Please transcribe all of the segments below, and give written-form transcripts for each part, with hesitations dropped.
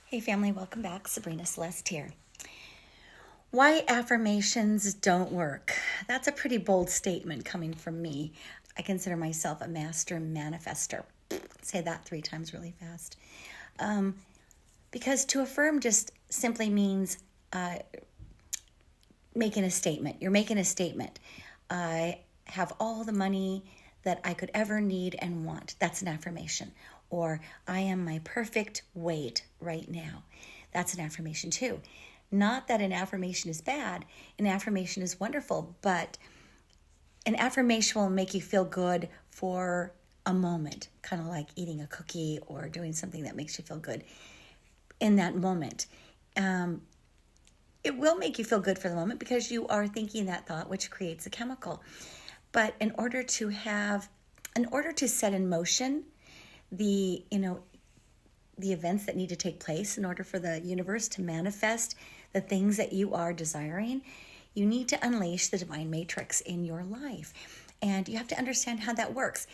Hey family, welcome back. Sabrina Celeste here. Why affirmations don't work. That's a pretty bold statement coming from me. I consider myself a master manifester. Say that 3 times really fast. Because to affirm just simply means making a statement. You're making a statement. I have all the money that I could ever need and want. That's an affirmation. Or I am my perfect weight right now. That's an affirmation too. Not that an affirmation is bad. An affirmation is wonderful, but an affirmation will make you feel good for a moment, kind of like eating a cookie or doing something that makes you feel good in that moment. It will make you feel good for the moment because you are thinking that thought, which creates a chemical. But in order to set in motion the events that need to take place in order for the universe to manifest the things that you are desiring, you need to unleash the divine matrix in your life. And you have to understand how that works.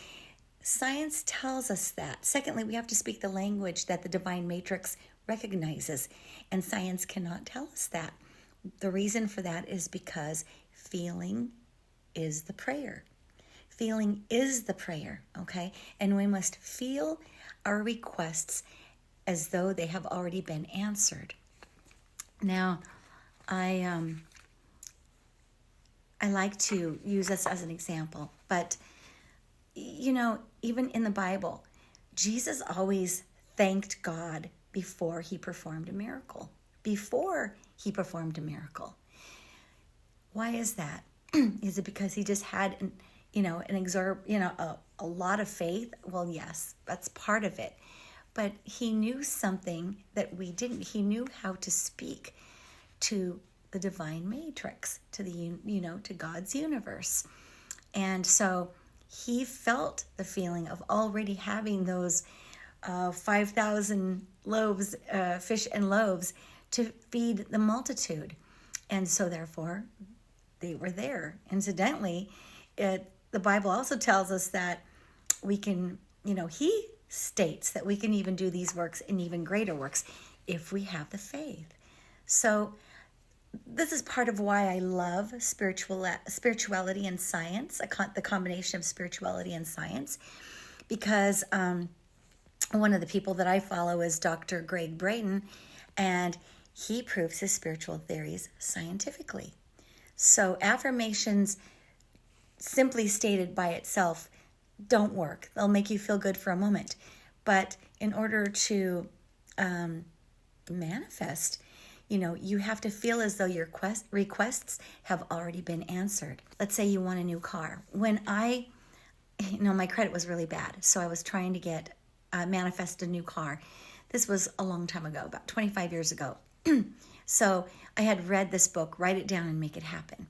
Science tells us that. Secondly, we have to speak the language that the divine matrix recognizes, and science cannot tell us that. The reason for that is because feeling is the prayer. Feeling is the prayer, okay? And we must feel our requests as though they have already been answered. Now, I like to use this as an example, but even in the Bible, Jesus always thanked God before he performed a miracle. Why is that? Is it because he just had a lot of faith? Well, yes, that's part of it. But he knew something that we didn't. He knew how to speak to the divine matrix, to God's universe. And so he felt the feeling of already having those 5,000 loaves, fish and loaves, to feed the multitude. And so therefore, they were there. Incidentally, the Bible also tells us that we can, he states that we can even do these works and even greater works if we have the faith. So this is part of why I love spirituality and science, the combination of spirituality and science, because one of the people that I follow is Dr. Greg Braden, and he proves his spiritual theories scientifically. So affirmations, simply stated by itself, don't work. They'll make you feel good for a moment. But in order to manifest, you have to feel as though your requests have already been answered. Let's say you want a new car. When my credit was really bad, so I was trying to manifest a new car. This was a long time ago, about 25 years ago. So I had read this book, Write It Down and Make It Happen.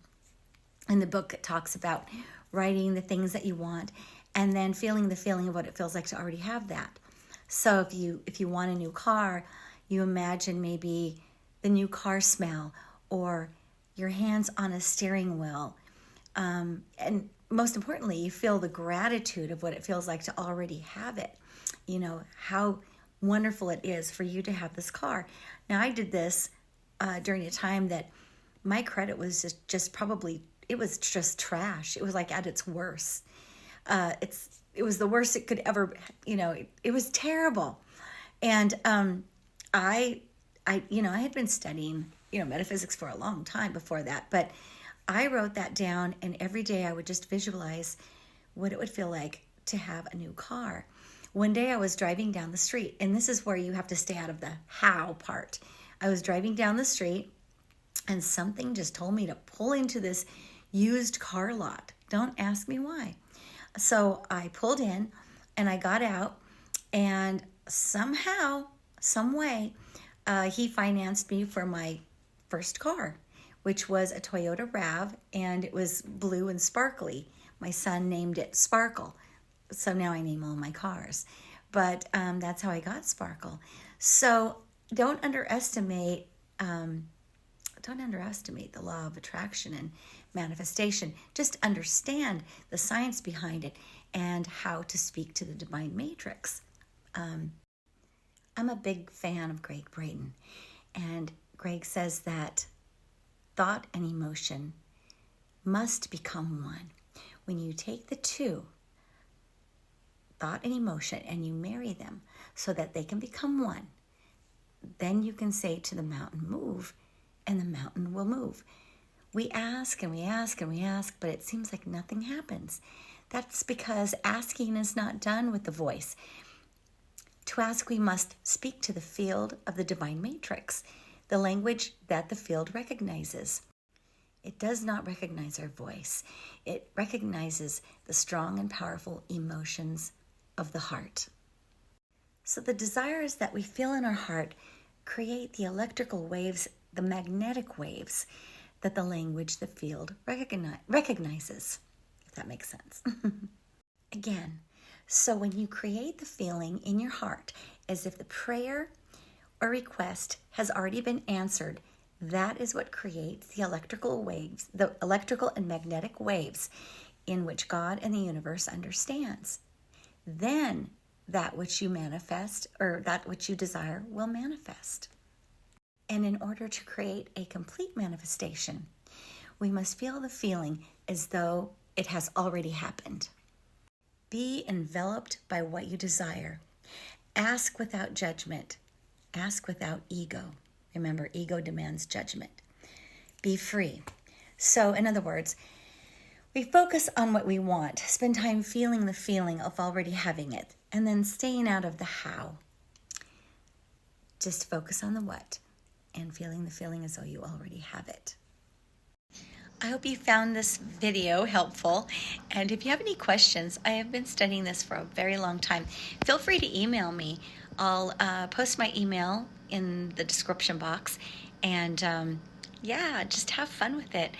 In the book, it talks about writing the things that you want and then feeling the feeling of what it feels like to already have that. So if you want a new car, you imagine maybe the new car smell or your hands on a steering wheel. And most importantly, you feel the gratitude of what it feels like to already have it. How wonderful it is for you to have this car. Now, I did this during a time that my credit was just trash. It was like at its worst. It was the worst it could ever, it was terrible. And I had been studying, metaphysics for a long time before that, but I wrote that down, and every day I would just visualize what it would feel like to have a new car. One day I was driving down the street, and this is where you have to stay out of the how part. I was driving down the street, and something just told me to pull into this used car lot. Don't ask me why. So I pulled in, and I got out, and somehow, some way, he financed me for my first car, which was a Toyota RAV, and it was blue and sparkly. My son named it Sparkle. So now I name all my cars. But that's how I got Sparkle. So don't underestimate the law of attraction and manifestation. Just understand the science behind it and how to speak to the divine matrix. I'm a big fan of Greg Braden, and Greg says that thought and emotion must become one. When you take the two, thought and emotion, and you marry them so that they can become one, then you can say to the mountain, move, and the mountain will move. We ask and we ask and we ask, but it seems like nothing happens. That's because asking is not done with the voice. To ask, we must speak to the field of the divine matrix, the language that the field recognizes. It does not recognize our voice. It recognizes the strong and powerful emotions of the heart. So the desires that we feel in our heart create the electrical waves, the magnetic waves that the language, the field recognizes, if that makes sense. Again, so when you create the feeling in your heart as if the prayer or request has already been answered, that is what creates the electrical waves, the electrical and magnetic waves in which God and the universe understands. Then that which you manifest or that which you desire will manifest. And in order to create a complete manifestation, we must feel the feeling as though it has already happened. Be enveloped by what you desire. Ask without judgment. Ask without ego. Remember, ego demands judgment. Be free. So, in other words, we focus on what we want, spend time feeling the feeling of already having it, and then staying out of the how. Just focus on the what and feeling the feeling as though you already have it. I hope you found this video helpful, and if you have any questions, I have been studying this for a very long time. Feel free to email me. I'll post my email in the description box, and just have fun with it.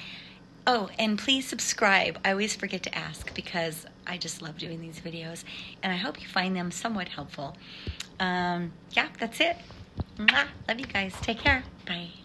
Oh, and please subscribe. I always forget to ask because I just love doing these videos, and I hope you find them somewhat helpful. That's it. Mwah. Love you guys. Take care. Bye.